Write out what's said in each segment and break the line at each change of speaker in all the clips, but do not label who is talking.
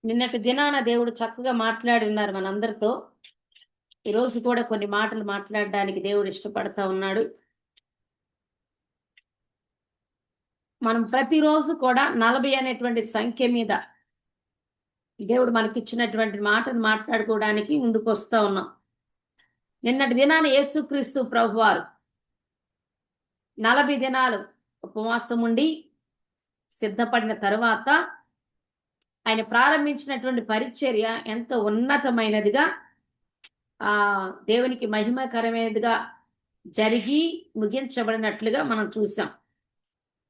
నిన్నటి దినాన దేవుడు చక్కగా మాట్లాడి ఉన్నారు మనందరితో. ఈరోజు కూడా కొన్ని మాటలు మాట్లాడడానికి దేవుడు ఇష్టపడతా ఉన్నాడు. మనం ప్రతిరోజు కూడా 40 అనేటువంటి సంఖ్య మీద దేవుడు మనకిచ్చినటువంటి మాటలు మాట్లాడుకోవడానికి ముందుకు వస్తా ఉన్నాం. నిన్నటి దినాన యేసుక్రీస్తు ప్రభువారు 40 దినాలు ఉపవాసం ఉండి సిద్ధపడిన తర్వాత ఆయన ప్రారంభించినటువంటి పరిచర్య ఎంత ఉన్నతమైనదిగా దేవునికి మహిమకరమైనదిగా జరిగి ముగించబడినట్లుగా మనం చూసాం.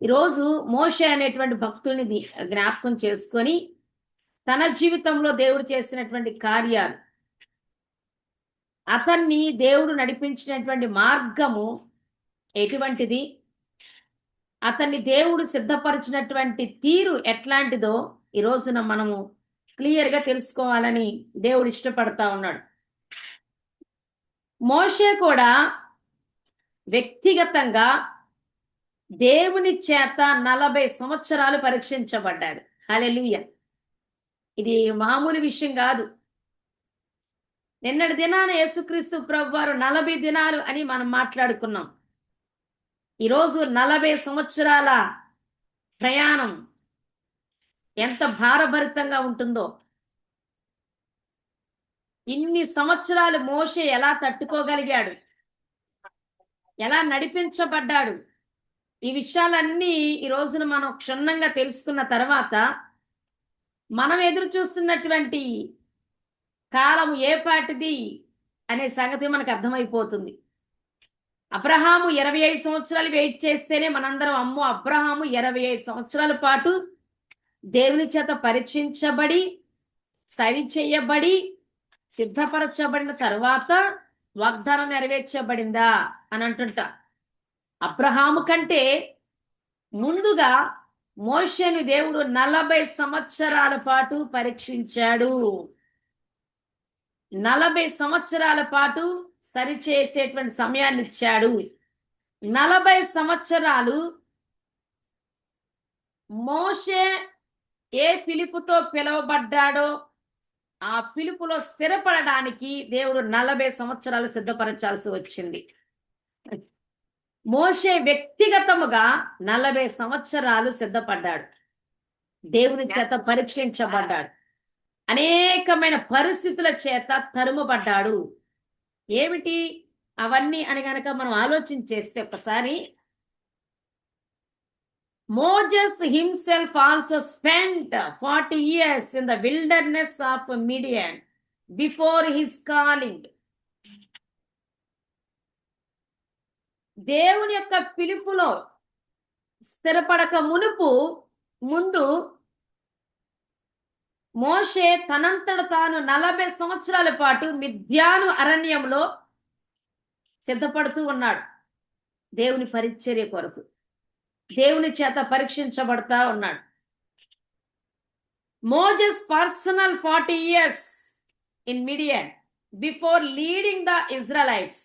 ఈరోజు మోషే అనేటువంటి భక్తుని జ్ఞాపకం చేసుకొని తన జీవితంలో దేవుడు చేసినటువంటి కార్యాలు, అతన్ని దేవుడు నడిపించినటువంటి మార్గము ఎటువంటిది, అతన్ని దేవుడు సిద్ధపరిచినటువంటి తీరు ఎట్లాంటిదో ఈ రోజున మనము క్లియర్గా తెలుసుకోవాలని దేవుడు ఇష్టపడతా ఉన్నాడు. మోషే కూడా వ్యక్తిగతంగా దేవుని చేత 40 సంవత్సరాలు పరీక్షించబడ్డాడు. హల్లెలూయా! ఇది మామూలు విషయం కాదు. నిన్నటి దినాన యేసుక్రీస్తు ప్రభువారు 40 దినాలు అని మనం మాట్లాడుకున్నాం. ఈరోజు 40 సంవత్సరాల ప్రయాణం ఎంత భారభరితంగా ఉంటుందో. ఇన్ని సంవత్సరాలు మోషే ఎలా తట్టుకోగలిగాడు, ఎలా నడిపించబడ్డాడు, ఈ విషయాలన్నీ ఈ రోజున మనం క్షుణ్ణంగా తెలుసుకున్న తర్వాత మనం ఎదురు చూస్తున్నటువంటి కాలం ఏపాటిది అనే సంగతి మనకు అర్థమైపోతుంది. అబ్రహాము 25 సంవత్సరాలు వెయిట్ చేస్తేనే మనందరం అమ్మో, అబ్రహాము 25 సంవత్సరాల పాటు దేవుని చేత పరీక్షించబడి సరిచేయబడి సిద్ధపరచబడిన తర్వాత వాగ్దానం నెరవేర్చబడిందా అని అంటుంటా. అబ్రహాము కంటే ముందుగా మోషేను దేవుడు 40 సంవత్సరాల పాటు పరీక్షించాడు. 40 సంవత్సరాల పాటు సరిచేసేటువంటి సమయాన్ని ఇచ్చాడు. 40 సంవత్సరాలు మోషే ఏ పిలుపుతో పిలువబడ్డాడో ఆ పిలుపులో స్థిరపడడానికి దేవుడు 40 సంవత్సరాలు సిద్ధపరచాల్సి వచ్చింది. మోషే వ్యక్తిగతముగా 40 సంవత్సరాలు సిద్ధపడ్డాడు. దేవుని చేత పరీక్షించబడ్డాడు. అనేకమైన పరిస్థితుల చేత తరుమబడ్డాడు. ఏమిటి అవన్నీ అని గనక మనం ఆలోచన చేస్తే ఒకసారి, Moses himself also spent 40 years in the wilderness of Midian before his calling. దేవుని యొక్క పిలుపులో స్థిరపడక ముందు మోషే తనంతట తాను 40 సంవత్సరాల పాటు మిద్యాను అరణ్యంలో సిద్ధపడుతూ ఉన్నాడు. దేవుని పరిచర్య కొరకు దేవుని చేత పరీక్షించబడతా ఉన్నాడు. Moses personal 40 years in Midian before leading the Israelites.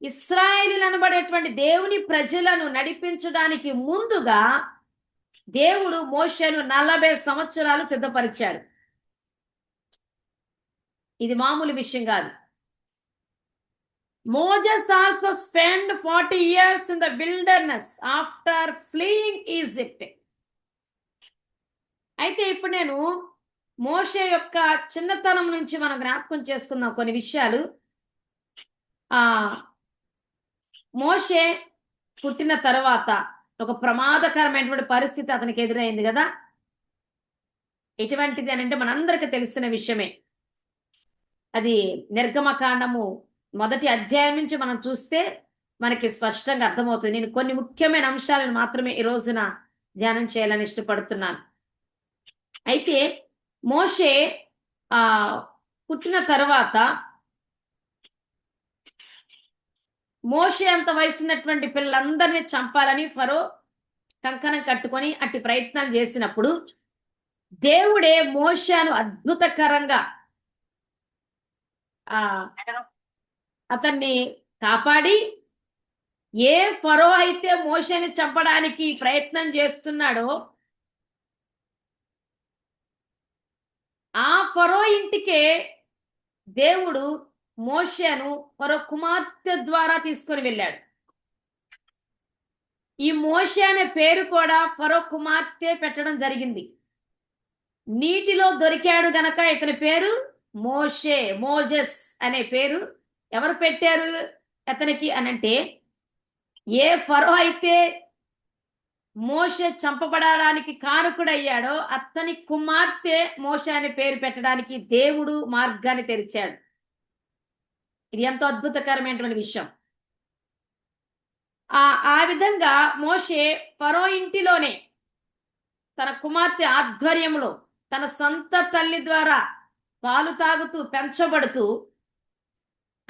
ఇశ్రాయేలీయులు అనబడేటువంటి దేవుని ప్రజలను నడిపించడానికి ముందుగా దేవుడు మోషేను 40 సంవత్సరాలు సిద్ధపరిచాడు. ఇది మామూలు విషయం కాదు. Moses also spent 40 years in the wilderness after fleeing Egypt. అయితే ఇప్పుడు నేను మోషే యొక్క చిన్నతనం నుంచి మనం జ్ఞాపకం చేసుకుందాం కొన్ని విషయాలు. మోషే పుట్టిన తర్వాత ఒక ప్రమాదకరమైనటువంటి పరిస్థితి అతనికి ఎదురైంది కదా. ఎటువంటిది అని అంటే మనందరికీ తెలిసిన విషయమే. అది నిర్గమకాండము 1వ అధ్యాయం నుంచి మనం చూస్తే మనకి స్పష్టంగా అర్థమవుతుంది. నేను కొన్ని ముఖ్యమైన అంశాలను మాత్రమే ఈ రోజున ధ్యానం చేయాలని ఇష్టపడుతున్నాను. అయితే మోషే పుట్టిన తర్వాత మోషే అంత వయసున్నటువంటి పిల్లలందరినీ చంపాలని ఫరో కంకణం కట్టుకొని అట్టి ప్రయత్నాలు చేసినప్పుడు దేవుడే మోషేను అద్భుతకరంగా అతన్ని కాపాడి, ఏ ఫరో అయితే మోషేని చంపడానికి ప్రయత్నం చేస్తున్నాడో ఆ ఫరో ఇంటికే దేవుడు మోషేను ఫరో కుమార్తె ద్వారా తీసుకొని వెళ్ళాడు. ఈ మోషే అనే పేరు కూడా ఫరో కుమార్తె పెట్టడం జరిగింది. నీటిలో దొరికాడు గనక ఇతని పేరు మోషే, మోజెస్ అనే పేరు ఎవరు పెట్టారు అతనికి అనంటే, ఏ ఫరో అయితే మోషే చంపబడడానికి కారకుడయ్యాడో అతని కుమార్తె మోషే అనే పేరు పెట్టడానికి దేవుడు మార్గాన్ని తెరిచాడు. ఇది ఎంతో అద్భుతకరమైనటువంటి విషయం. ఆ విధంగా మోషే ఫరో ఇంటిలోనే తన కుమార్తె ఆధ్వర్యంలో తన సొంత తల్లి ద్వారా పాలు తాగుతూ పెంచబడుతూ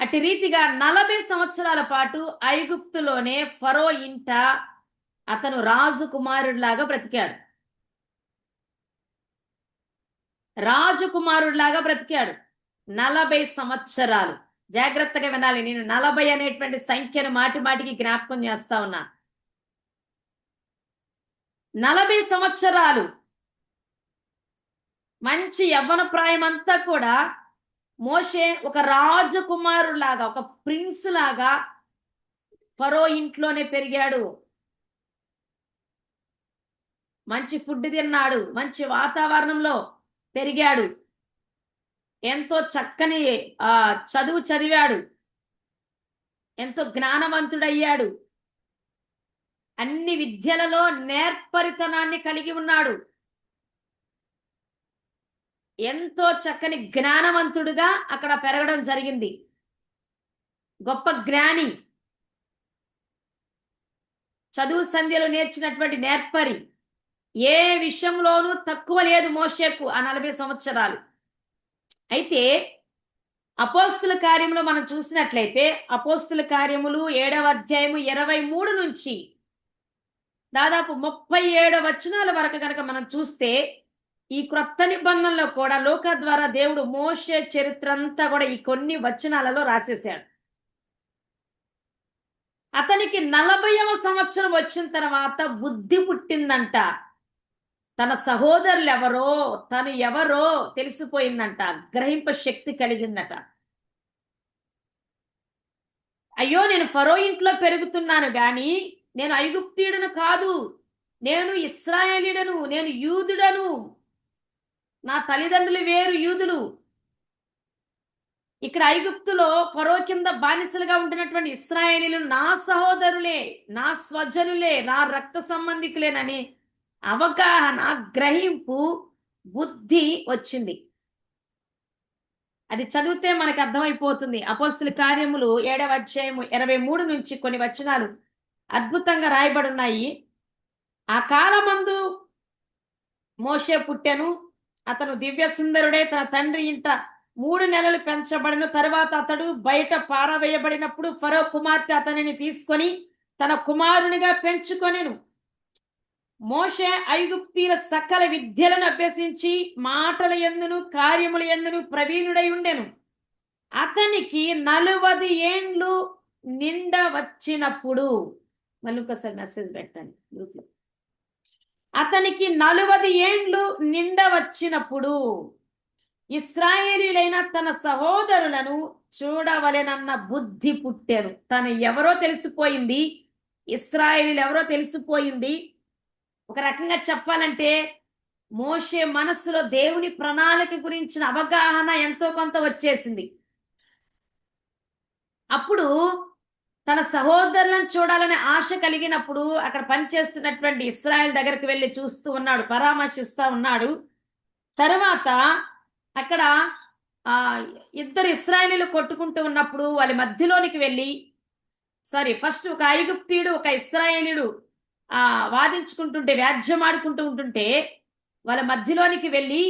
అట్టి రీతిగా 40 సంవత్సరాల పాటు ఐగుప్తులోనే ఫరో ఇంట అతను రాజకుమారుడిలాగా బ్రతికాడు. రాజకుమారుడిలాగా బ్రతికాడు 40 సంవత్సరాలు. జాగ్రత్తగా వినాలి, నేను 40 అనేటువంటి సంఖ్యను మాటి మాటికి జ్ఞాపకం చేస్తా ఉన్నా. 40 సంవత్సరాలు మంచి యవ్వన ప్రాయం అంతా కూడా మోషే ఒక రాజకుమారులాగా, ఒక ప్రిన్స్ లాగా ఫరో ఇంట్లోనే పెరిగాడు. మంచి ఫుడ్ తిన్నాడు, మంచి వాతావరణంలో పెరిగాడు, ఎంతో చక్కని చదువు చదివాడు, ఎంతో జ్ఞానవంతుడయ్యాడు, అన్ని విద్యలలో నేర్పరితనాన్ని కలిగి ఉన్నాడు, ఎంతో చక్కని జ్ఞానవంతుడుగా అక్కడ పెరగడం జరిగింది. గొప్ప జ్ఞాని, చదువు సంధ్యలు నేర్చినటువంటి నేర్పరి, ఏ విషయంలోనూ తక్కువ లేదు మోషేకు ఆ 40 సంవత్సరాలు. అయితే అపోస్తుల కార్యములో మనం చూసినట్లయితే అపోస్తుల కార్యములు 7వ అధ్యాయము 23 నుంచి దాదాపు 37 వచనాల వరకు కనుక మనం చూస్తే ఈ క్రొత్త నిబంధనలో కూడా లోకా ద్వారా దేవుడు మోషే చరిత్ర అంతా కూడా ఈ కొన్ని వచనాలలో రాసేశాడు. అతనికి 40వ సంవత్సరం వచ్చిన తర్వాత బుద్ధి పుట్టిందంట. తన సహోదరులు ఎవరో తను ఎవరో తెలిసిపోయిందంట, గ్రహింప శక్తి కలిగిందట. అయ్యో, నేను ఫరో ఇంట్లో పెరుగుతున్నాను గాని నేను ఐగుప్తీయుడను కాదు, నేను ఇశ్రాయేలీయుడను, నేను యూదుడను, నా తల్లిదండ్రులు వేరు యూదులు. ఇక్కడ ఐగుప్తులో ఫరో కింద బానిసలుగా ఉంటున్నటువంటి ఇశ్రాయేలీలు నా సహోదరులే, నా స్వజనులే, నా రక్త సంబంధికులేనని అవగాహన, గ్రహింపు, బుద్ధి వచ్చింది. అది చదివితే మనకు అర్థమైపోతుంది. అపోస్తుల కార్యములు 7వ అధ్యాయము 23 నుంచి కొన్ని వచనాలు అద్భుతంగా రాయబడి ఉన్నాయి. ఆ కాలమందు మోషే పుట్టెను, అతను దివ్య సుందరుడే, తన తండ్రి ఇంట 3 నెలలు పెంచబడిన తరువాత అతడు బయట పారవేయబడినప్పుడు ఫరో కుమార్తె అతనిని తీసుకొని తన కుమారునిగా పెంచుకొనెను. మోషే ఐగుప్తీల సకల విద్యలను అభ్యసించి మాటల యందును కార్యముల యందును ప్రవీణుడై ఉండెను. అతనికి 40 ఏండ్లు నిండ వచ్చినప్పుడు, మళ్ళీ ఒకసారి మెసేజ్ పెట్టండి గ్రూప్లో, అతనికి 40 ఏండ్లు నిండ వచ్చినప్పుడు ఇశ్రాయేలీయులైన తన సహోదరులను చూడవలెనన్న బుద్ధి పుట్టెను. తను ఎవరో తెలిసిపోయింది, ఇశ్రాయేలీయులు ఎవరో తెలిసిపోయింది. ఒక రకంగా చెప్పాలంటే మోషే మనస్సులో దేవుని ప్రణాళిక గురించిన అవగాహన ఎంతో కొంత వచ్చేసింది. అప్పుడు తన సహోదరులను చూడాలనే ఆశ కలిగినప్పుడు అక్కడ పనిచేస్తున్నటువంటి ఇశ్రాయేల్ దగ్గరికి వెళ్ళి చూస్తూ ఉన్నాడు, పరామర్శిస్తూ ఉన్నాడు. తర్వాత అక్కడ ఇద్దరు ఇశ్రాయేలీలు కొట్టుకుంటూ ఉన్నప్పుడు వాళ్ళ మధ్యలోనికి వెళ్ళి, ఫస్ట్ ఒక ఐగుప్తీయుడు ఒక ఇశ్రాయేలీయుడు వాదించుకుంటుంటే, వ్యాజ్యం ఆడుకుంటూ ఉంటుంటే వాళ్ళ మధ్యలోనికి వెళ్ళి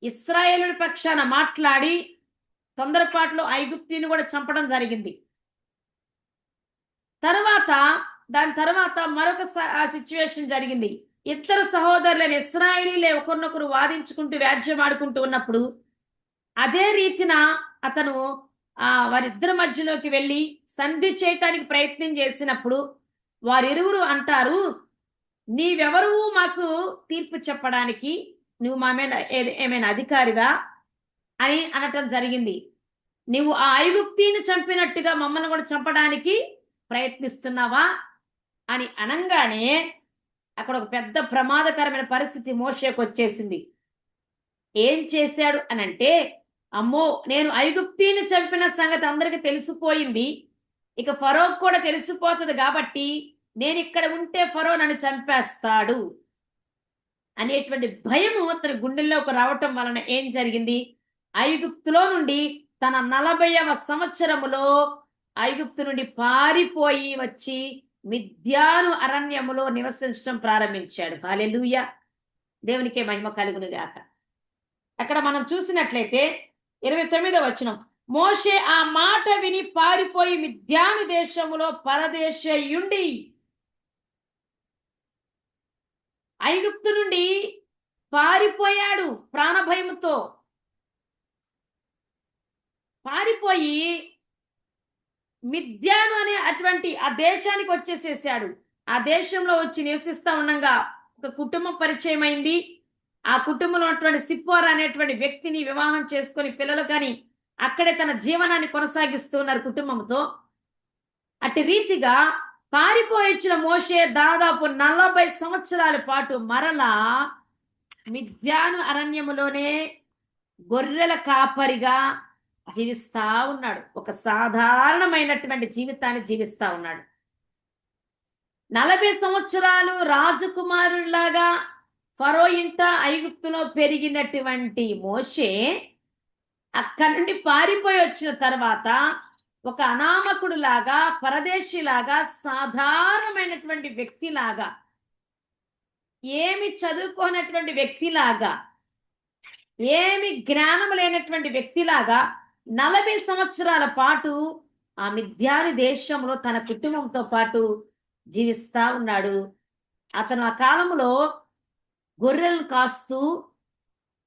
ఇశ్రాయేలుడి పక్షాన మాట్లాడి తొందరపాటులో ఐగుప్తీని కూడా చంపడం జరిగింది. దాని తర్వాత మరొక సిచ్యువేషన్ జరిగింది. ఇద్దరు సహోదరులైన ఇశ్రాయేలీలే ఒకరినొకరు వాదించుకుంటూ వ్యాజ్యం ఆడుకుంటూ ఉన్నప్పుడు అదే రీతిన అతను వారిద్దరి మధ్యలోకి వెళ్ళి సంధి చేయటానికి ప్రయత్నం చేసినప్పుడు వారిరువురు అంటారు, నీవెవరు మాకు తీర్పు చెప్పడానికి, నువ్వు మా మీద ఏమైనా అధికారివా అని అనటం జరిగింది. నువ్వు ఆ ఐగుప్తీని చంపినట్టుగా మమ్మల్ని కూడా చంపడానికి ప్రయత్నిస్తున్నావా అని అనంగానే అక్కడ ఒక పెద్ద ప్రమాదకరమైన పరిస్థితి మోషేకు వచ్చేసింది. ఏం చేశాడు అనంటే, అమ్మో నేను ఐగుప్తీని చంపిన సంగతి అందరికి తెలిసిపోయింది, ఇక ఫరోకు కూడా తెలిసిపోతుంది కాబట్టి నేను ఇక్కడ ఉంటే ఫరో నన్ను చంపేస్తాడు అనేటువంటి భయము అతని గుండెల్లోకి రావటం వలన ఏం జరిగింది, ఐగుప్తులో నుండి తన 40వ సంవత్సరములో ఐగుప్తు నుండి పారిపోయి వచ్చి మిద్యాను అరణ్యములో నివసించడం ప్రారంభించాడు. హల్లెలూయా, దేవునికే మహిమ కలుగును గాక. అక్కడ మనం చూసినట్లయితే 29వ వచనం, మోషే ఆ మాట విని పారిపోయి మిద్యాను దేశములో పరదేశయుండి. ఐగుప్తు నుండి పారిపోయాడు ప్రాణభయముతో. పారిపోయి మిద్యాను అనే అటువంటి ఆ దేశానికి వచ్చేసేసాడు. ఆ దేశంలో వచ్చి నివసిస్తా ఉండగా ఒక కుటుంబం పరిచయం అయింది. ఆ కుటుంబంలో ఉన్నటువంటి సిప్పోరా అనేటువంటి వ్యక్తిని వివాహం చేసుకొని పిల్లలు కానీ అక్కడే తన జీవనాన్ని కొనసాగిస్తున్నారు కుటుంబంతో. అట్టి రీతిగా పారిపోయిచ్చిన మోషే దాదాపు 40 సంవత్సరాల పాటు మరలా మిద్యాను అరణ్యములోనే గొర్రెల కాపరిగా జీవిస్తా ఉన్నాడు. ఒక సాధారణమైనటువంటి జీవితాన్ని జీవిస్తా ఉన్నాడు. 40 సంవత్సరాలు రాజకుమారుడిలాగా ఫరో ఇంట ఐగుప్తులో పెరిగినటువంటి మోషే అక్కడి నుండి పారిపోయి వచ్చిన తర్వాత ఒక అనామకుడు లాగా, పరదేశిలాగా, సాధారణమైనటువంటి వ్యక్తిలాగా, ఏమి చదువుకోనటువంటి వ్యక్తిలాగా, ఏమి జ్ఞానం లేనటువంటి వ్యక్తిలాగా 40 సంవత్సరాల పాటు ఆ మిద్యాను దేశంలో తన కుటుంబంతో పాటు జీవిస్తా ఉన్నాడు. అతను ఆ కాలంలో గొర్రెలను కాస్తూ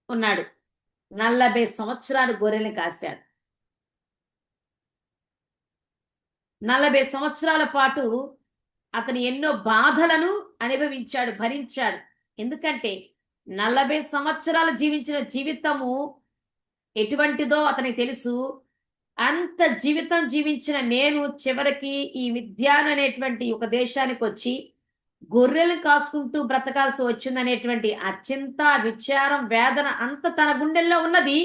ఉన్నాడు. 40 సంవత్సరాలు గొర్రెలను కాశాడు. 40 సంవత్సరాల పాటు అతను ఎన్నో బాధలను అనుభవించాడు, భరించాడు. ఎందుకంటే 40 సంవత్సరాలు జీవించిన జీవితము ఎటువంటిదో అతనికి తెలుసు. అంత జీవితం జీవించిన నేను చివరికి ఈ మిద్యాను అనేటువంటి ఒక దేశానికి వచ్చి గొర్రెలను కాసుకుంటూ బ్రతకాల్సి వచ్చిందనేటువంటి ఆ చింత, విచారం, వేదన అంత తన గుండెల్లో ఉన్నది.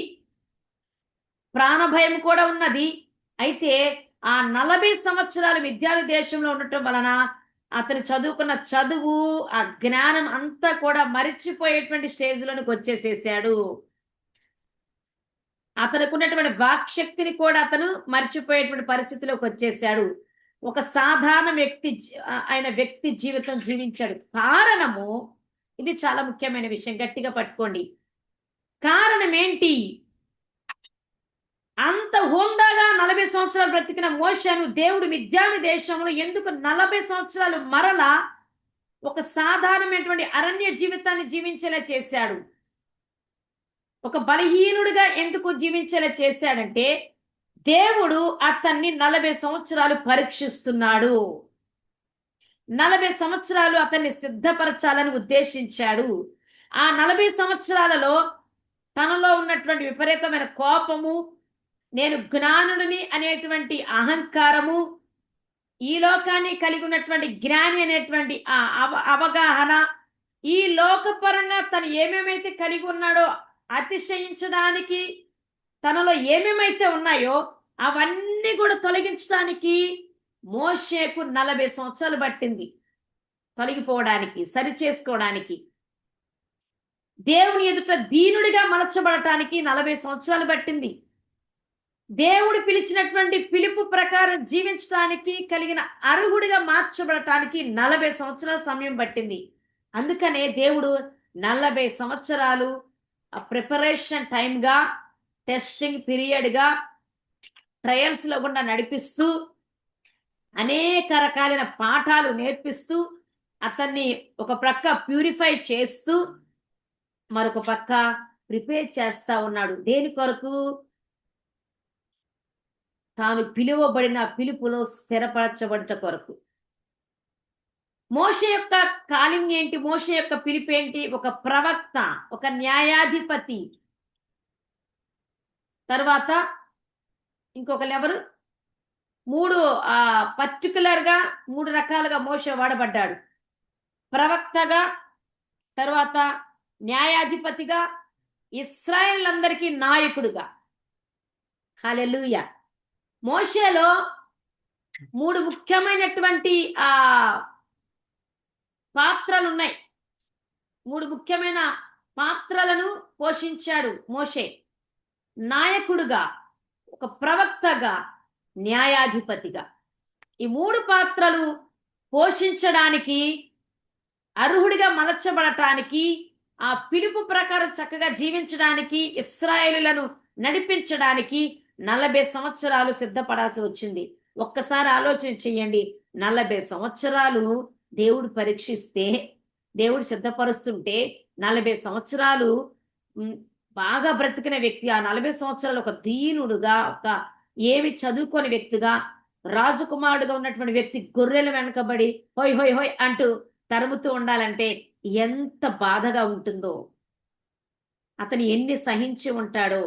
ప్రాణభయం కూడా ఉన్నది. అయితే ఆ 40 సంవత్సరాలు మిద్యాను దేశంలో ఉండటం వలన అతను చదువుకున్న చదువు, ఆ జ్ఞానం అంతా కూడా మరిచిపోయేటువంటి స్టేజ్లోనికి వచ్చేసేసాడు. అతనికి ఉన్నటువంటి వాక్శక్తిని కూడా అతను మర్చిపోయేటువంటి పరిస్థితిలోకి వచ్చేసాడు. ఒక సాధారణ వ్యక్తి జీవితం జీవించాడు. కారణము, ఇది చాలా ముఖ్యమైన విషయం, గట్టిగా పట్టుకోండి. కారణం ఏంటి? అంత హోందాగా 40 సంవత్సరాలు బ్రతికిన మోషేను దేవుడు మిద్యాను దేశంలో ఎందుకు 40 సంవత్సరాలు మరలా ఒక సాధారణమైనటువంటి అరణ్య జీవితాన్ని జీవించేలా చేశాడు? ఒక బలహీనుడిగా ఎందుకు జీవించేలా చేశాడంటే, దేవుడు అతన్ని 40 సంవత్సరాలు పరీక్షిస్తున్నాడు. 40 సంవత్సరాలు అతన్ని సిద్ధపరచాలని ఉద్దేశించాడు. ఆ 40 సంవత్సరాలలో తనలో ఉన్నటువంటి విపరీతమైన కోపము, నేను జ్ఞానుడిని అనేటువంటి అహంకారము, ఈ లోకాన్ని కలిగి ఉన్నటువంటి జ్ఞాని అనేటువంటి ఆ అవగాహన, ఈ లోకపరంగా తను ఏమేమైతే కలిగి ఉన్నాడో అతిశయించడానికి తనలో ఏమేమైతే ఉన్నాయో అవన్నీ కూడా తొలగించడానికి మోషేకు 40 సంవత్సరాలు పట్టింది. తొలగిపోవడానికి, సరి చేసుకోవడానికి, దేవుని ఎదుట దీనుడిగా మలచబడటానికి 40 సంవత్సరాలు పట్టింది. దేవుడు పిలిచినటువంటి పిలుపు ప్రకారం జీవించడానికి కలిగిన అర్హుడిగా మార్చబడటానికి 40 సంవత్సరాల సమయం పట్టింది. అందుకనే దేవుడు 40 సంవత్సరాలు ప్రిపరేషన్ టైంగా, టెస్టింగ్ పీరియడ్గా, ట్రయల్స్లో గుండా నడిపిస్తూ, అనేక రకాలైన పాఠాలు నేర్పిస్తూ, అతన్ని ఒక ప్రక్క ప్యూరిఫై చేస్తూ, మరొక పక్క ప్రిపేర్ చేస్తా ఉన్నాడు. దేని కొరకు? తాను పిలువబడిన పిలుపులో స్థిరపరచబడుట కొరకు. మోషే యొక్క కాలింగ్ ఏంటి? మోషే యొక్క పిలుపు ఏంటి? ఒక ప్రవక్త, ఒక న్యాయాధిపతి. తర్వాత ఇంకొకరు ఎవరు? మూడు పర్టికులర్ గా 3 రకాలుగా మోషే వాడబడ్డాడు. ప్రవక్తగా, తర్వాత న్యాయాధిపతిగా, ఇశ్రాయేల్ అందరికీ నాయకుడుగా. హల్లెలూయా. మోషేలో 3 ముఖ్యమైనటువంటి ఆ పాత్రలు ఉన్నాయి. 3 ముఖ్యమైన పాత్రలను పోషించాడు మోషే. నాయకుడుగా, ఒక ప్రవక్తగా, న్యాయాధిపతిగా. ఈ 3 పాత్రలు పోషించడానికి, అర్హుడిగా మలచబడటానికి, ఆ పిలుపు ప్రకారం చక్కగా జీవించడానికి, ఇశ్రాయేలులను నడిపించడానికి 40 సంవత్సరాలు సిద్ధపడాల్సి వచ్చింది. ఒక్కసారి ఆలోచన చెయ్యండి. 40 సంవత్సరాలు దేవుడు పరీక్షిస్తే, దేవుడు సిద్ధపరుస్తుంటే 40 సంవత్సరాలు బాగా బ్రతికిన వ్యక్తి ఆ 40 సంవత్సరాలు ఒక దీనుడుగా, ఒక ఏమి చదువుకోని వ్యక్తిగా, రాజకుమారుడుగా ఉన్నటువంటి వ్యక్తి గొర్రెల వెనకబడి హోయ్ హోయ్ హోయ్ అంటూ తరుముతూ ఉండాలంటే ఎంత బాధగా ఉంటుందో, అతను ఎన్ని సహించి ఉంటాడో,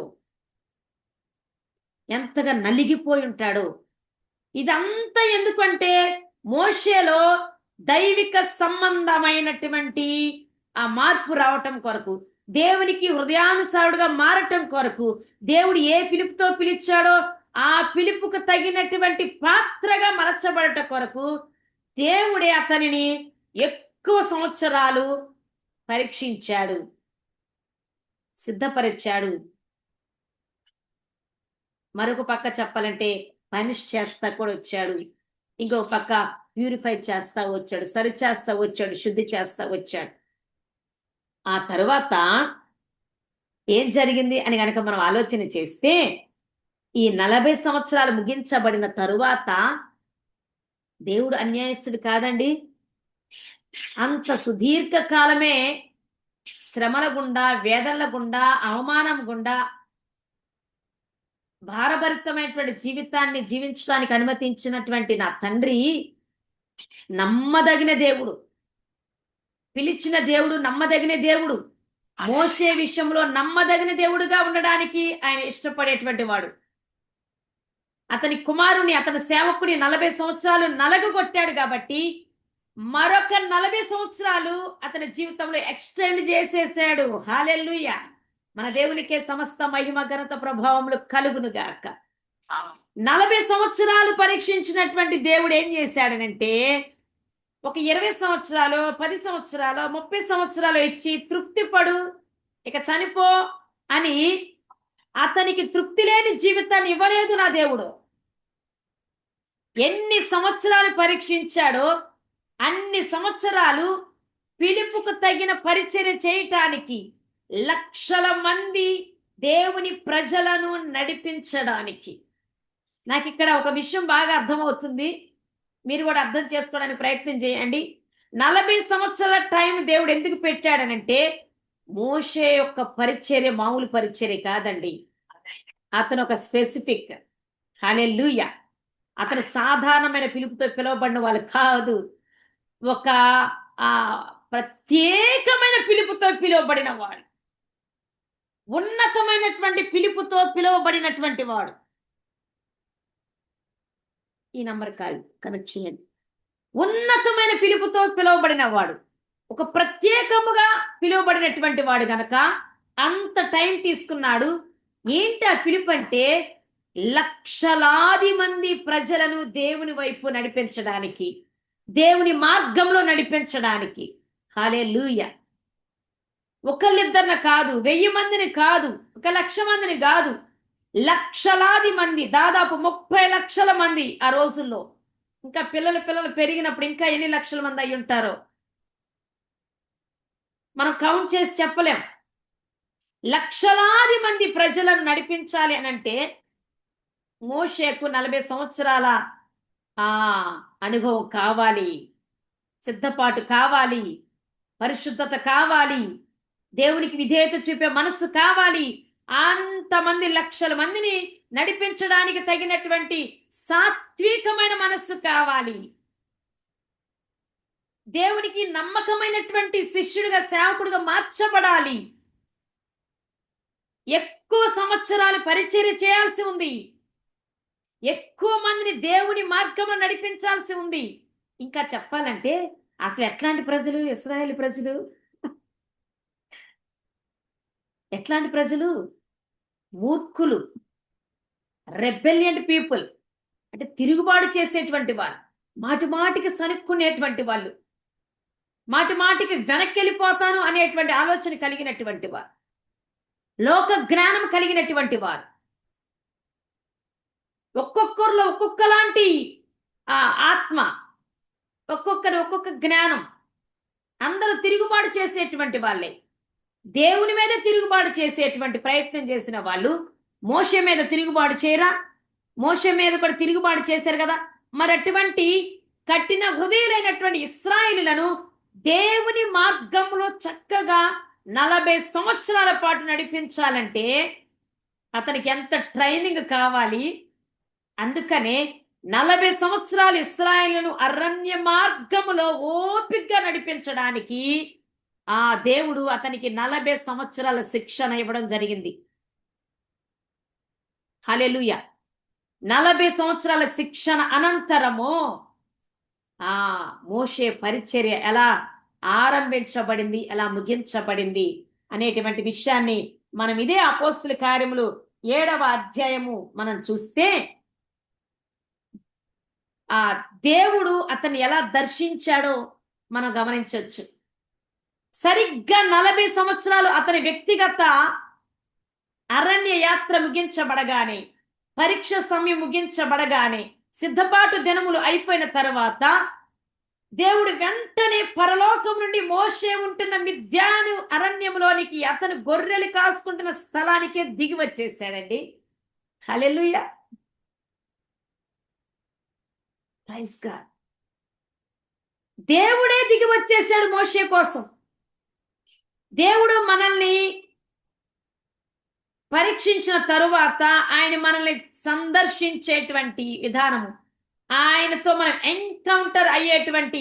ఎంతగా నలిగిపోయి ఉంటాడో. ఇదంతా ఎందుకంటే మోషేలో దైవిక సంబంధమైనటువంటి ఆ మార్పు రావటం కొరకు, దేవునికి హృదయానుసారుడుగా మారటం కొరకు, దేవుడు ఏ పిలుపుతో పిలిచాడో ఆ పిలుపుకు తగినటువంటి పాత్రగా మలచబడట కొరకు దేవుడే అతనిని ఎక్కువ సంవత్సరాలు పరీక్షించాడు, సిద్ధపరిచాడు. మరొక పక్క చెప్పాలంటే పనిష్ చేస్తా కూడా వచ్చాడు. ఇంకొక పక్క ప్యూరిఫై చేస్తా వచ్చాడు, సరి చేస్తా వచ్చాడు, శుద్ధి చేస్తా వచ్చాడు. ఆ తరువాత ఏం జరిగింది అని గనక మనం ఆలోచన చేస్తే, ఈ 40 సంవత్సరాలు ముగించబడిన తరువాత దేవుడు అన్యాయస్తుడు కాదండి. అంత సుదీర్ఘ కాలమే శ్రమల గుండా, వేదనల గుండా, అవమానం గుండా, భారభరితమైనటువంటి జీవితాన్ని జీవించడానికి అనుమతించినటువంటి నా తండ్రి నమ్మదగిన దేవుడు, పిలిచిన దేవుడు, నమ్మదగిన దేవుడు. మోషే విషయంలో నమ్మదగిన దేవుడుగా ఉండడానికి ఆయన ఇష్టపడేటువంటి వాడు. అతని కుమారుని, అతని సేవకుని 40 సంవత్సరాలు నలగగొట్టాడు కాబట్టి మరొక 40 సంవత్సరాలు అతని జీవితంలో ఎక్స్టెండ్ చేసేసాడు. హల్లెలూయా. మన దేవునికే సమస్త మహిమ ఘనత ప్రభావములు కలుగును గాక. 40 సంవత్సరాలు పరీక్షించినటువంటి దేవుడు ఏం చేశాడనంటే, ఒక 20 సంవత్సరాలు, 10 సంవత్సరాలు, 30 సంవత్సరాలు ఇచ్చి తృప్తి పడు, ఇక చనిపో అని అతనికి తృప్తి లేని జీవితాన్ని ఇవ్వలేదు నా దేవుడు. ఎన్ని సంవత్సరాలు పరీక్షించాడో అన్ని సంవత్సరాలు పిలుపుకు తగిన పరిచర్య చేయటానికి, లక్షల మంది దేవుని ప్రజలను నడిపించడానికి. నాకు ఇక్కడ ఒక విషయం బాగా అర్థమవుతుంది, మీరు కూడా అర్థం చేసుకోవడానికి ప్రయత్నం చేయండి. 40 సంవత్సరాల టైం దేవుడు ఎందుకు పెట్టాడనంటే, మోషే యొక్క పరిచర్య మామూలు పరిచర్య కాదండి. అతను ఒక స్పెసిఫిక్. హల్లెలూయా. అతను సాధారణమైన పిలుపుతో పిలువబడిన వాళ్ళు కాదు. ఒక ప్రత్యేకమైన పిలుపుతో పిలువబడిన వాడు, ఉన్నతమైనటువంటి పిలుపుతో పిలువబడినటువంటి వాడు. ఈ నంబర్ కాల్ కనెక్ట్ చేయండి. ఉన్నతమైన పిలుపుతో పిలువబడిన వాడు, ఒక ప్రత్యేకముగా పిలువబడినటువంటి వాడు గనక అంత టైం తీసుకున్నాడు. ఏంటి ఆ పిలుపు అంటే, లక్షలాది మంది ప్రజలను దేవుని వైపు నడిపించడానికి, దేవుని మార్గంలో నడిపించడానికి. హల్లెలూయా. ఒకళ్ళిద్దరిని కాదు, 1000 మందిని కాదు, 1,00,000 మందిని కాదు, లక్షలాది మంది, దాదాపు 30 లక్షల మంది ఆ రోజుల్లో. ఇంకా పిల్లలు పెరిగినప్పుడు ఇంకా ఎన్ని లక్షల మంది అయి ఉంటారో మనం కౌంట్ చేసి చెప్పలేం. లక్షలాది మంది ప్రజలను నడిపించాలి అనంటే మోషేకు 40 సంవత్సరాల అనుభవం కావాలి, సిద్ధపాటు కావాలి, పరిశుద్ధత కావాలి, దేవునికి విధేయత చూపే మనస్సు కావాలి. అంతమంది లక్షల మందిని నడిపించడానికి తగినటువంటి సాత్వికమైన మనస్సు కావాలి. దేవునికి నమ్మకమైనటువంటి శిష్యుడిగా, సేవకుడిగా మార్చబడాలి. ఎక్కువ సంవత్సరాలు పరిచర్య చేయాల్సి ఉంది. ఎక్కువ మందిని దేవుని మార్గంలో నడిపించాల్సి ఉంది. ఇంకా చెప్పాలంటే అసలు ఎట్లాంటి ప్రజలు ఇశ్రాయేలు ప్రజలు? ఎట్లాంటి ప్రజలు? మూర్ఖులు, రెబెలియన్ పీపుల్, అంటే తిరుగుబాటు చేసేటువంటి వాళ్ళు, మాటి మాటికి సనుక్కునేటువంటి వాళ్ళు, మాటి మాటికి వెనక్కి వెళ్ళిపోతాను అనేటువంటి ఆలోచన కలిగినటువంటి వారు, లోక జ్ఞానం కలిగినటువంటి వారు, ఒక్కొక్కరిలో ఒక్కొక్కలాంటి ఆత్మ, ఒక్కొక్కరు ఒక్కొక్క జ్ఞానం, అందరూ తిరుగుబాటు చేసేటువంటి వాళ్ళే. దేవుని మీద తిరుగుబాటు చేసేటువంటి ప్రయత్నం చేసిన వాళ్ళు మోషే మీద తిరుగుబాటు చేయరా? మోషే మీద కూడా తిరుగుబాటు చేశారు కదా. మరి అటువంటి కఠిన హృదయులైనటువంటి ఇశ్రాయేలులను దేవుని మార్గంలో చక్కగా 40 సంవత్సరాల పాటు నడిపించాలంటే అతనికి ఎంత ట్రైనింగ్ కావాలి. అందుకనే 40 సంవత్సరాలు ఇశ్రాయేలును అరణ్య మార్గములో ఓపికగా నడిపించడానికి ఆ దేవుడు అతనికి 40 సంవత్సరాల శిక్షణ ఇవ్వడం జరిగింది. హల్లెలూయా. 40 సంవత్సరాల శిక్షణ అనంతరము మోషే పరిచర్య ఎలా ఆరంభించబడింది, ఎలా ముగించబడింది అనేటువంటి విషయాన్ని మనం ఇదే అపోస్తుల కార్యములు 7వ అధ్యాయము మనం చూస్తే దేవుడు అతన్ని ఎలా దర్శించాడో మనం గమనించవచ్చు. సరిగ్గా 40 సంవత్సరాలు అతని వ్యక్తిగత అరణ్య యాత్ర ముగించబడగానే, పరీక్ష సమయం ముగించబడగానే, సిద్ధపాటు దినములు అయిపోయిన తర్వాత దేవుడు వెంటనే పరలోకం నుండి మోషే ఉంటున్న మిద్యాను అరణ్యంలోనికి, అతను గొర్రెలు కాసుకుంటున్న స్థలానికే దిగి వచ్చేసాడండి. హల్లెలూయా, ప్రైజ్ గాడ్. దేవుడే దిగి వచ్చేసాడు మోషే కోసం. దేవుడు మనల్ని పరీక్షించిన తరువాత ఆయన మనల్ని సందర్శించేటువంటి విధానము, ఆయనతో మనం ఎన్కౌంటర్ అయ్యేటువంటి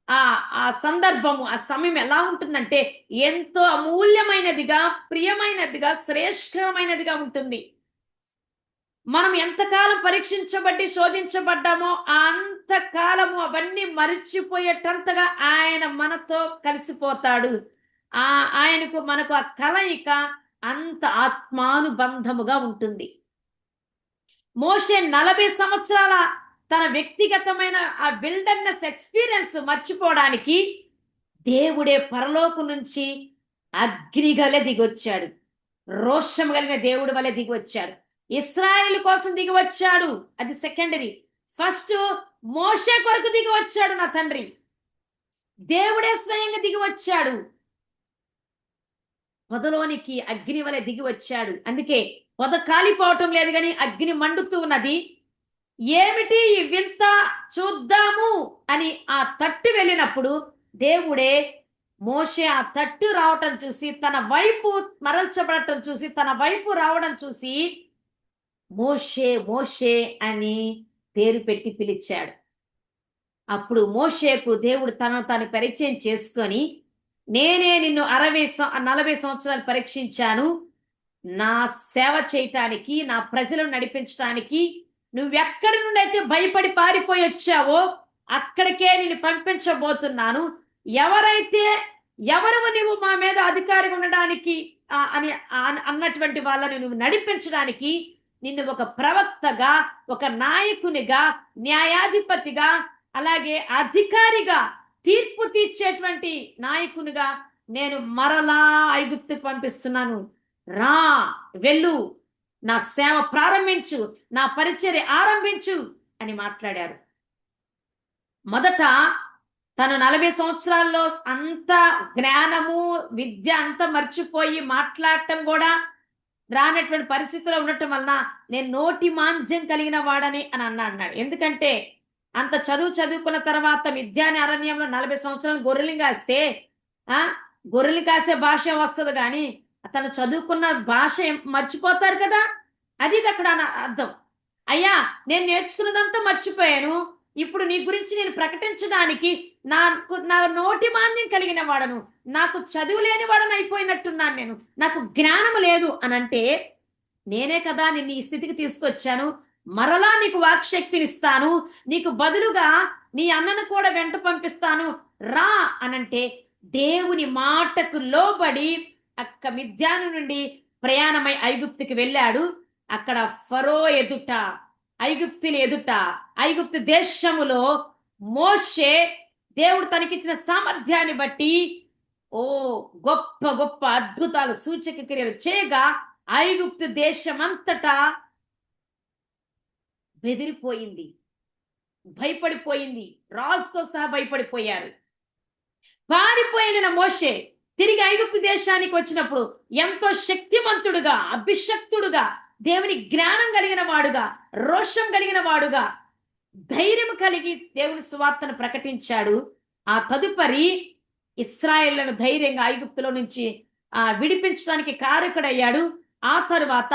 ఆ సందర్భము, ఆ సమయం ఎలా ఉంటుందంటే ఎంతో అమూల్యమైనదిగా, ప్రియమైనదిగా, శ్రేష్టమైనదిగా ఉంటుంది. మనం ఎంతకాలం పరీక్షించబడి శోధించబడ్డామో అంతకాలము అవన్నీ మరిచిపోయేటంతగా ఆయన మనతో కలిసిపోతాడు. ఆయనకు మనకు ఆ కలయిక అంత ఆత్మానుబంధముగా ఉంటుంది. మోషే 40 సంవత్సరాల తన వ్యక్తిగతమైన ఆ విల్డర్నెస్ ఎక్స్పీరియన్స్ మర్చిపోవడానికి దేవుడే పరలోకం నుంచి అగ్నిగలే దిగొచ్చాడు. రోషం కలిగిన దేవుడి వలె దిగొచ్చాడు. ఇశ్రాయేలు కోసం దిగి వచ్చాడు, అది సెకండరీ. ఫస్ట్ మోషే కొరకు దిగి వచ్చాడు నా తండ్రి. దేవుడే స్వయంగా దిగి వచ్చాడు, పొదలోనికి అగ్ని వలె దిగి వచ్చాడు. అందుకే పొద కాలిపోవటం లేదు కానీ అగ్ని మండుతూ ఉన్నది. ఏమిటి ఈ వింత, చూద్దాము అని ఆ తట్టు వెళ్ళినప్పుడు దేవుడే మోషే ఆ తట్టు రావటం చూసి, తన వైపు మరల్చబడటం చూసి, తన వైపు రావడం చూసి మోషే మోషే అని పేరు పెట్టి పిలిచాడు. అప్పుడు మోషేకు దేవుడు తనను తాను పరిచయం చేసుకొని, నేనే నిన్ను 40 సంవత్సరాలు పరీక్షించాను, నా సేవ చేయటానికి, నా ప్రజలను నడిపించటానికి. నువ్వెక్కడి నుండి అయితే భయపడి పారిపోయి వచ్చావో అక్కడికే నేను పంపించబోతున్నాను. ఎవరు నువ్వు మా మీద అధికారిగా ఉండడానికి అని అన్నటువంటి వాళ్ళని నువ్వు నడిపించడానికి, నిన్ను ఒక ప్రవక్తగా, ఒక నాయకునిగా, న్యాయాధిపతిగా, అలాగే అధికారిగా, తీర్పు తీర్చేటువంటి నాయకునిగా నేను మరలా ఐగుప్తుకు పంపిస్తున్నాను. రా, వెళ్ళు, నా సేవ ప్రారంభించు, నా పరిచర్య ఆరంభించు అని మాట్లాడారు. మొదట తను 40 సంవత్సరాల్లో అంత జ్ఞానము, విద్య అంతా మర్చిపోయి మాట్లాడటం కూడా రానటువంటి పరిస్థితిలో ఉండటం వలన నేను నోటి మాంద్యం కలిగిన వాడని అని అన్నాడు. ఎందుకంటే అంత చదువుకున్న తర్వాత మిద్యాని అరణ్యంలో 40 సంవత్సరాలు గొర్రెలు కాస్తే గొర్రెలు కాసే భాష వస్తుంది కానీ అతను చదువుకున్న భాష మర్చిపోతారు కదా. అది అక్కడ అర్థం. అయ్యా, నేను నేర్చుకున్నదంతా మర్చిపోయాను, ఇప్పుడు నీ గురించి నేను ప్రకటించడానికి నా నోటి మాంద్యం కలిగిన వాడను, నాకు చదువు లేని వాడను అయిపోయినట్టున్నాను, నాకు జ్ఞానం లేదు అని అంటే, నేనే కదా నిన్ను ఈ స్థితికి తీసుకొచ్చాను, మరలా నీకు వాక్శక్తిని ఇస్తాను, నీకు బదులుగా నీ అన్నను కూడా వెంట పంపిస్తాను, రా అనంటే దేవుని మాటకు లోబడి అక్క మిద్యాను నుండి ప్రయాణమై ఐగుప్తుకి వెళ్ళాడు. అక్కడ ఫరో ఎదుట, ఐగుప్తుల ఎదుట, ఐగుప్తు దేశములో మోషే దేవుడు తనకిచ్చిన సామర్థ్యాన్ని బట్టి ఓ గొప్ప గొప్ప అద్భుతాలు, సూచక క్రియలు చేయగా ఐగుప్తు దేశమంతటా బెదిరిపోయింది, భయపడిపోయింది, రాజుతో సహా భయపడిపోయారు. పారిపోయిన మోషే తిరిగి ఐగుప్తు దేశానికి వచ్చినప్పుడు ఎంతో శక్తిమంతుడుగా, అభిషక్తుడుగా, దేవుని జ్ఞానం కలిగిన వాడుగా, రోషం కలిగిన వాడుగా, ధైర్యం కలిగి దేవుని సువార్తను ప్రకటించాడు. ఆ తదుపరి ఇశ్రాయేళ్లను ధైర్యంగా ఐగుప్తులో నుంచి విడిపించడానికి కారకుడయ్యాడు. ఆ తరువాత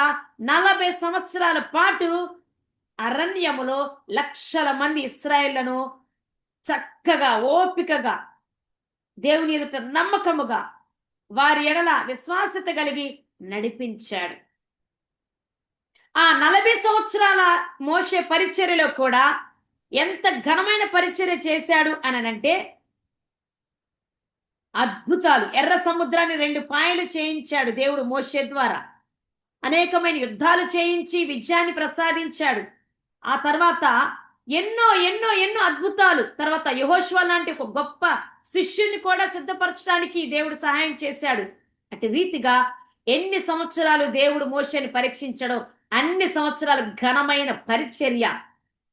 40 సంవత్సరాల పాటు అరణ్యములో లక్షల మంది ఇశ్రాయేళ్లను చక్కగా, ఓపికగా, దేవుని ఎదుట నమ్మకముగా, వారి ఎడల విశ్వాసత కలిగి నడిపించాడు. ఆ 40 సంవత్సరాల మోషే పరిచర్యలో కూడా ఎంత ఘనమైన పరిచర్య చేశాడు అనంటే, అద్భుతాలు, ఎర్ర సముద్రాన్ని 2 పాయలు చేయించాడు దేవుడు మోషే ద్వారా. అనేకమైన యుద్ధాలు చేయించి విజయాన్ని ప్రసాదించాడు. ఆ తర్వాత ఎన్నో ఎన్నో ఎన్నో అద్భుతాలు, తర్వాత యెహోషువ లాంటి ఒక గొప్ప శిష్యుని కూడా సిద్ధపరచడానికి దేవుడు సహాయం చేశాడు. అటు రీతిగా ఎన్ని సంవత్సరాలు దేవుడు మోషేని పరీక్షించడో అన్ని సంవత్సరాలు ఘనమైన పరిచర్య,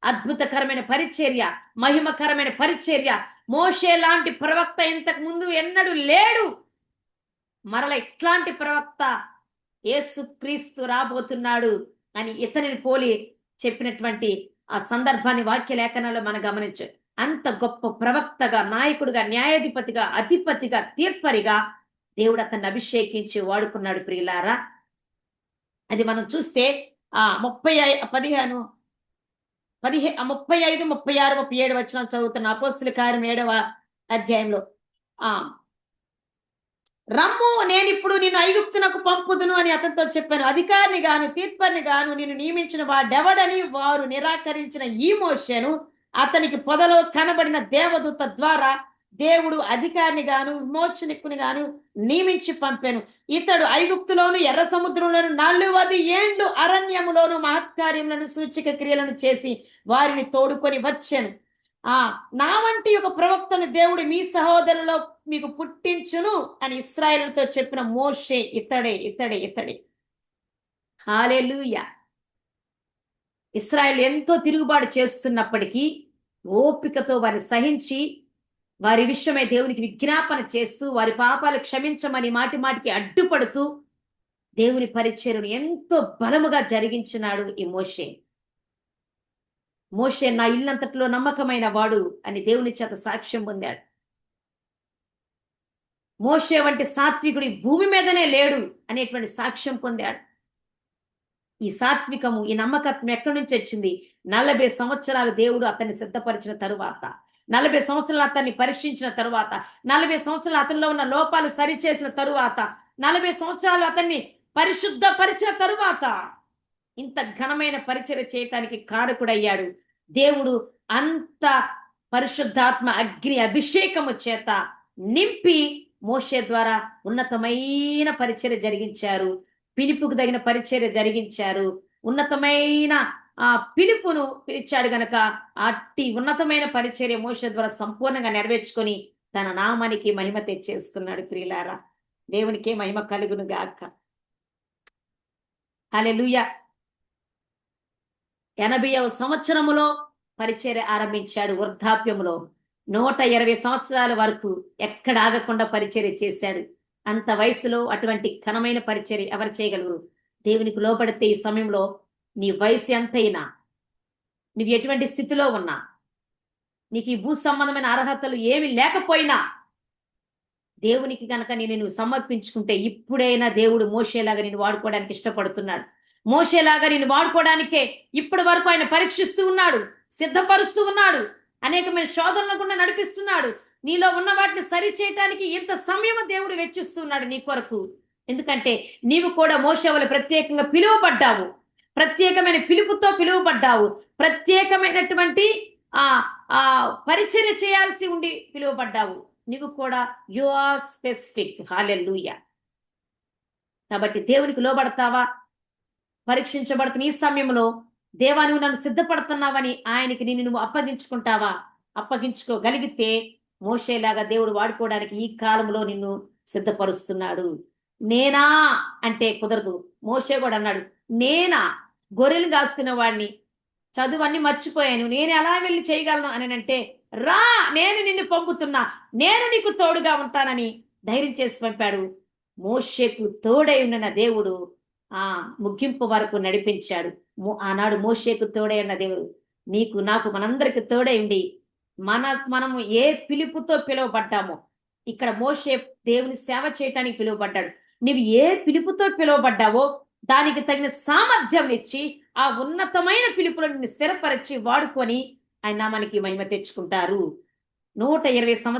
అద్భుతకరమైన పరిచర్య, మహిమకరమైన పరిచర్య. మోషే లాంటి ప్రవక్త ఇంతకు ముందు ఎన్నడూ లేడు. మరల ఇట్లాంటి ప్రవక్త యేసుక్రీస్తు రాబోతున్నాడు అని ఇతనిని పోలి చెప్పినటువంటి ఆ సందర్భాన్ని వాక్య లేఖనాల్లో మనం గమనించు. అంత గొప్ప ప్రవక్తగా, నాయకుడిగా, న్యాయాధిపతిగా, అధిపతిగా, తీర్పరిగా దేవుడు అతన్ని అభిషేకించి వాడుకున్నాడు. ప్రియులారా, అది మనం చూస్తే 35, 36, 37 వచనాలు చదువుతున్న అపోస్తుల కార్యం 7వ అధ్యాయంలో, రమ్ము, నేను ఇప్పుడు నిన్ను ఐగుప్తునకు పంపుదును అని అతనితో చెప్పాను. అధికారిని గాను తీర్పరిని గాను నిన్ను నియమించిన వాడెవడని వారు నిరాకరించిన ఈ మోషేను అతనికి పొదలో కనబడిన దేవదూత ద్వారా దేవుడు అధికారిని గాను విమోచకుని గాను నియమించి పంపాను. ఇతడు ఐగుప్తులోను ఎర్ర సముద్రంలోను 40 ఏండ్లు అరణ్యములోను మహత్కార్యములను సూచక క్రియలను చేసి వారిని తోడుకొని వచ్చాను. నా వంటి ఒక ప్రవక్తను దేవుడు మీ సహోదరులో మీకు పుట్టించును అని ఇశ్రాయేలుతో చెప్పిన మోషే ఇతడే ఇతడే ఇతడే. హల్లెలూయా. ఇశ్రాయేలు ఎంతో తిరుగుబాటు చేస్తున్నప్పటికీ ఓపికతో వారిని సహించి, వారి విషయమై దేవునికి విజ్ఞాపన చేస్తూ, వారి పాపాలు క్షమించమని మాటి మాటికి అడ్డుపడుతూ దేవుని పరిచర్యను ఎంతో బలముగా జరిగించినాడు ఈ మోషే. మోషే నా ఇల్లంతట్లో నమ్మకమైన వాడు అని దేవుని చేత సాక్ష్యం పొందాడు. మోషే వంటి సాత్వికుడి భూమి మీదనే లేడు అనేటువంటి సాక్ష్యం పొందాడు. ఈ సాత్వికము, ఈ నమ్మకత్వం ఎక్కడి నుంచి వచ్చింది? 40 సంవత్సరాలు దేవుడు అతన్ని సిద్ధపరిచిన తరువాత, 40 సంవత్సరాలు అతన్ని పరీక్షించిన తరువాత, 40 సంవత్సరాలు అతనిలో ఉన్న లోపాలు సరిచేసిన తరువాత, 40 సంవత్సరాలు అతన్ని పరిశుద్ధపరిచిన తరువాత ఇంత ఘనమైన పరిచర్య చేయటానికి కారకుడయ్యాడు. దేవుడు అంత పరిశుద్ధాత్మ అగ్ని అభిషేకము చేత నింపి మోషే ద్వారా ఉన్నతమైన పరిచర్య జరిగించారు. పిలుపుకు తగిన పరిచర్య జరిగించారు. ఉన్నతమైన పిలుపును పిలిచాడు గనక అట్టి ఉన్నతమైన పరిచర్య మోషే ద్వారా సంపూర్ణంగా నెరవేర్చుకొని తన నామానికి మహిమ తెచ్చేసుకున్నాడు. ప్రియులారా, దేవునికే మహిమ కలుగును గాక. హల్లెలూయా. 80వ సంవత్సరములో పరిచర్య ఆరంభించాడు. వృద్ధాప్యములో 120 సంవత్సరాల వరకు ఎక్కడ ఆగకుండా పరిచర్య చేశాడు. అంత వయసులో అటువంటి ఘనమైన పరిచర్య ఎవరు చేయగలరు? దేవునికి లోబడితే ఈ సమయంలో నీ వయసు ఎంతైనా, నువ్వు ఎటువంటి స్థితిలో ఉన్నా, నీకు ఈ భూ సంబంధమైన అర్హతలు ఏమి లేకపోయినా, దేవునికి గనక నువ్వు సమర్పించుకుంటే ఇప్పుడైనా దేవుడు మోషేలాగా నేను వాడుకోవడానికి ఇష్టపడుతున్నాడు. మోషేలాగా నిన్ను వాడుకోవడానికే ఇప్పటి వరకు ఆయన పరీక్షిస్తూ ఉన్నాడు, సిద్ధపరుస్తూ ఉన్నాడు, అనేకమైన శోధనల గుండా నడిపిస్తున్నాడు. నీలో ఉన్న వాటిని సరి చేయటానికి ఇంత సమయం దేవుడు వెచ్చిస్తున్నాడు నీ కొరకు. ఎందుకంటే నీవు కూడా మోషే వలె ప్రత్యేకంగా పిలువబడ్డావు, ప్రత్యేకమైన పిలుపుతో పిలువబడ్డావు, ప్రత్యేకమైనటువంటి ఆ ఆ పరిచర్య చేయాల్సి ఉండి పిలువబడ్డావు. నీవు కూడా యు ఆర్ స్పెసిఫిక్. హల్లెలూయా. కాబట్టి దేవునికి లోబడతావా? పరీక్షించబడుతున్న ఈ సమయంలో దేవా నువ్వు నన్ను సిద్ధపడుతున్నావని ఆయనకి నిన్ను నువ్వు అప్పగించుకుంటావా? అప్పగించుకోగలిగితే మోషేలాగా దేవుడు వాడుకోవడానికి ఈ కాలంలో నిన్ను సిద్ధపరుస్తున్నాడు. నేనా అంటే కుదరదు. మోషే కూడా అన్నాడు, నేనా గొర్రెలు కాసుకునే వాడిని, చదువన్నీ మర్చిపోయాను, నేను ఎలా వెళ్ళి చేయగలను అని అంటే, రా నేను నిన్ను పంపుతున్నా, నేను నీకు తోడుగా ఉంటానని ధైర్యం చేసి పంపాడు. మోషేకు తోడై ఉన్న దేవుడు ఆ ముగింపు వరకు నడిపించాడు. ఆనాడు మోషేకు తోడై ఉన్న దేవుడు నీకు నాకు మనందరికి తోడై ఉండి మనము ఏ పిలుపుతో పిలువబడ్డామో, ఇక్కడ మోషే దేవుని సేవ చేయటానికి పిలువబడ్డాడు. నీవు ఏ పిలుపుతో పిలువబడ్డావో దానికి తగిన సామర్థ్యం ఇచ్చి ఆ ఉన్నతమైన పిలుపులో నిన్ను స్థిరపరిచి వాడుకొని ఆయన నామానికి మహిమ తెచ్చుకుంటారు. 120